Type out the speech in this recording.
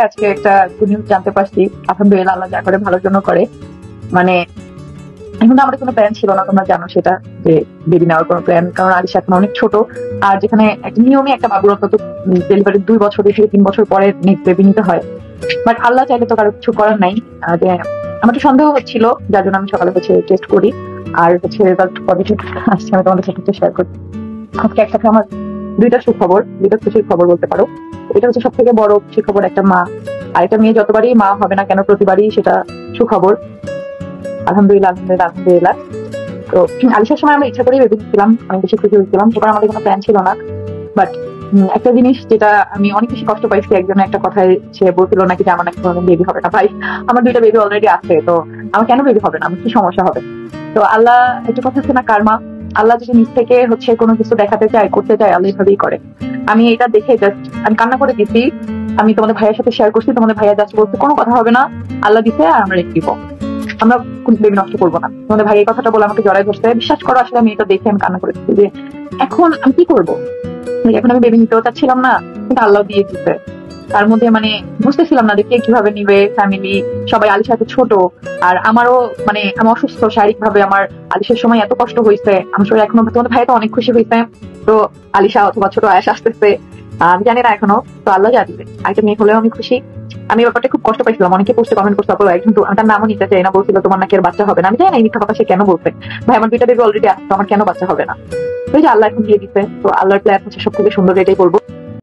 আজকে একটা good news জানতে পারছি। আলহামদুলিল্লাহ, আল্লাহ যা করে ভালোর জন্য করে। মানে এখন আমাদের কোনো প্ল্যান ছিল না, তোমরা জানো সেটা, যে বেবি নেওয়ার কোনো প্ল্যান, কারণ আলিশা এখন অনেক ছোট। আর যেখানে একটা নিয়মে একটা বাবুর অন্তত ডেলিভারির 2 বছর থেকে 3 বছর পরে নেক্সট বেবি নিতে হয়। বাট আল্লাহ চাইলে তো কারো কিছু করার নাই। যে আমার তো সন্দেহ হচ্ছিল, যার জন্য আমি সকালে টেস্ট করি, আর রেজাল্ট পজিটিভ আসছে। আমি তোমাদের সাথে শেয়ার করি। আজকে একসাথে আমার দুইটা সুখবর, দুইটা খুশির খবর বলতে পারো। এটা হচ্ছে সব থেকে বড় খুশির খবর। একটা মা আর একটা মেয়ে যতবারই মা হবে না কেন, প্রতিবারই সেটা সুখবর। আলহামদুলিল্লাহ, আলহামদুলিল্লাহ, আলহামদুলিল্লাহ। তো আলিশার সময় আমরা ইচ্ছা করেই ভেবেছিলাম, অনেক বেশি খুশি হয়েছিলাম। এবার আমাদের কোনো প্ল্যান ছিল না। বাট একটা জিনিস যেটা আমি অনেক বেশি কষ্ট পাইছি, একজন একটা কথায় সে বলছিল নাকি যে আমার নাকি কোনো বেবি হবে না। ভাই, আমার দুইটা বেবি অলরেডি আছে, তো আমার কেন বেবি হবে না? আমার কি সমস্যা হবে? তো আল্লাহ, একটা কথা আছে না, কারমা। আল্লাহ যদি নিজ থেকে কোনো কিছু দেখাতে চায়, করতে চায়, আল্লাহ এভাবেই করে। আমি এটা দেখে জাস্ট আমি কান্না করে দিচ্ছি। আমি তোমাদের ভাইয়ের সাথে শেয়ার করছি, তোমাদের ভাইয়া জাস্ট বলছে কোনো কথা হবে না, আল্লাহ দিছে আর আমরা রেখে দিব, আমরা কোন বেবি নষ্ট করবো না। তোমাদের ভাই এই কথাটা বলে আমাকে জড়াই ধরছে। বিশ্বাস করো, আসলে আমি এটা দেখে আমি কান্না করে দিচ্ছি যে এখন আমি কি করবো। এখন আমি বেবি নিতেও চাচ্ছিলাম না, কিন্তু আল্লাহ দিয়ে দিতে। তার মধ্যে বুঝতেছিলাম না যে কে কিভাবে নিবে, ফ্যামিলি সবাই। আলিশা এত ছোট, আর আমারও আমি অসুস্থ শারীরিক ভাবে। আমার আলিশার সময় এত কষ্ট হয়েছে, আমার শরীর এখনো। তোমাদের ভাই তো অনেক খুশি হয়েছে, তো আলিশা অথবা ছোট আয়েশা আসতেছে, আমি জানি না এখনো। তো আল্লাহ যা দিবে, একটা মেয়ে হলেও আমি খুশি। আমি ব্যাপারটা খুব কষ্ট পাইছিলাম, অনেকে পোস্টে কমেন্ট করতে পারো, একজন তার নামও নিতে চাই না, বলছিল তোমার নাকি আর বাচ্চা হবে না। আমি জানি না এই মিথ্যা কথা সে কেন বলছে। ভাই, আমার দুইটা বেবি অলরেডি আসছে, আমার কেন বাচ্চা হবে না? তো এই যে আল্লাহ এখন দিয়ে দিচ্ছে, তো আল্লাহর প্ল্যান হচ্ছে সব থেকে সুন্দর, এটাই বলবো।